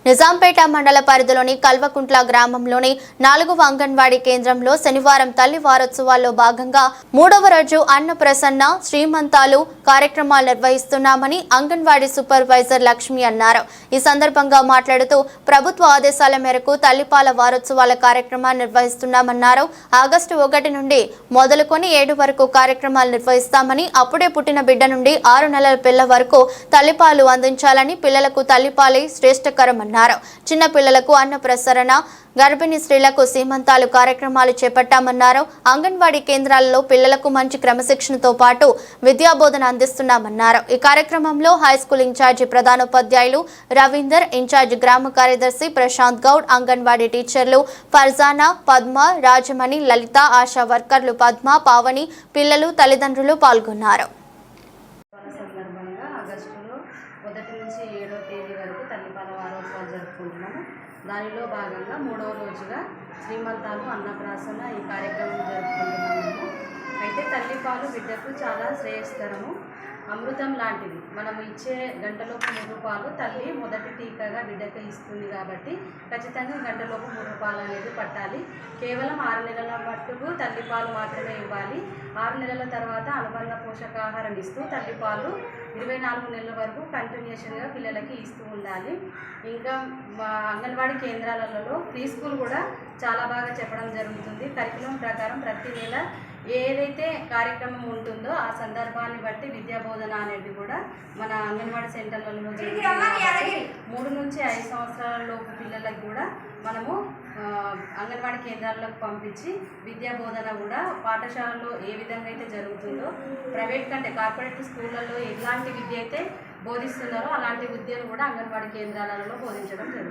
నిజాంపేట మండల పరిధిలోని కల్వకుంట్ల గ్రామంలోని 4వ అంగన్వాడీ కేంద్రంలో శనివారం తల్లి వారోత్సవాల్లో భాగంగా 3వ రోజు అన్న ప్రసన్న శ్రీమంతాలు కార్యక్రమాలు నిర్వహిస్తున్నామని అంగన్వాడీ సూపర్వైజర్ లక్ష్మి అన్నారు. ఈ సందర్భంగా మాట్లాడుతూ ప్రభుత్వ ఆదేశాల మేరకు తల్లిపాల వారోత్సవాల కార్యక్రమాన్ని నిర్వహిస్తున్నామన్నారు. ఆగస్టు 1 నుండి మొదలుకొని 7 వరకు కార్యక్రమాలు నిర్వహిస్తామని, అప్పుడే పుట్టిన బిడ్డ నుండి 6 నెలల పిల్ల వరకు తల్లిపాలు అందించాలని, పిల్లలకు తల్లిపాలే శ్రేష్టకరమన్నారు. చిన్న పిల్లలకు అన్న ప్రసరణ, గర్భిణీ స్త్రీలకు సీమంతాలు కార్యక్రమాలు చేపట్టామన్నారు. అంగన్వాడీ కేంద్రాలలో పిల్లలకు మంచి క్రమశిక్షణతో పాటు విద్యాబోధన అందిస్తున్నామన్నారు. ఈ కార్యక్రమంలో హైస్కూల్ ఇన్ఛార్జి ప్రధానోపాధ్యాయులు రవీందర్, ఇన్ఛార్జి గ్రామ కార్యదర్శి ప్రశాంత్ గౌడ్, అంగన్వాడీ టీచర్లు ఫర్జానా, పద్మ, రాజమణి, లలిత, ఆశా వర్కర్లు పద్మ, పావని, పిల్లలు, తల్లిదండ్రులు పాల్గొన్నారు. ఆగస్టులో 1 నుంచి 7వ తేదీ వరకు తల్లిపాల వారోత్సవాలు జరుపుకుంటున్నాము. దానిలో భాగంగా 3వ రోజుగా శ్రీమంతాలు, అన్నప్రాసన ఈ కార్యక్రమం జరుపుకుంటున్నాము. అయితే తల్లిపాలు బిడ్డకు చాలా శ్రేయస్కరము, అమృతం లాంటిది. మనం ఇచ్చే గంటలోపు 3 పాలు తల్లి మొదటి టీకాగా బిడ్డకు ఇస్తుంది కాబట్టి ఖచ్చితంగా గంటలోపు 3 పాలు అనేది పట్టాలి. కేవలం 6 నెలల మట్టుకు తల్లిపాలు మాత్రమే ఇవ్వాలి. 6 నెలల తర్వాత అనుబంధ పోషకాహారం ఇస్తూ తల్లిపాలు 24 నెలల వరకు కంటిన్యూషన్గా పిల్లలకి ఇస్తూ ఉండాలి. ఇంకా మా అంగన్వాడీ కేంద్రాలలో ప్రీ స్కూల్ కూడా చాలా బాగా చెప్పడం జరుగుతుంది. కరికులం ప్రకారం ప్రతి నెల ఏదైతే కార్యక్రమం ఉంటుందో ఆ సందర్భాన్ని బట్టి విద్యాబోధన అనేది కూడా మన అంగన్వాడీ సెంటర్లలో జరుగుతుంది. 3 నుంచి 5 సంవత్సరాల లోపు పిల్లలకు కూడా మనము అంగన్వాడీ కేంద్రాలకు పంపించి విద్యాబోధన కూడా పాఠశాలలో ఏ విధంగా అయితే జరుగుతుందో, ప్రైవేట్ కంటే కార్పొరేట్ స్కూళ్ళల్లో ఎలాంటి విద్య అయితే బోధిస్తున్నారో అలాంటి విద్యను కూడా అంగన్వాడీ కేంద్రాలలో బోధించడం జరుగుతుంది.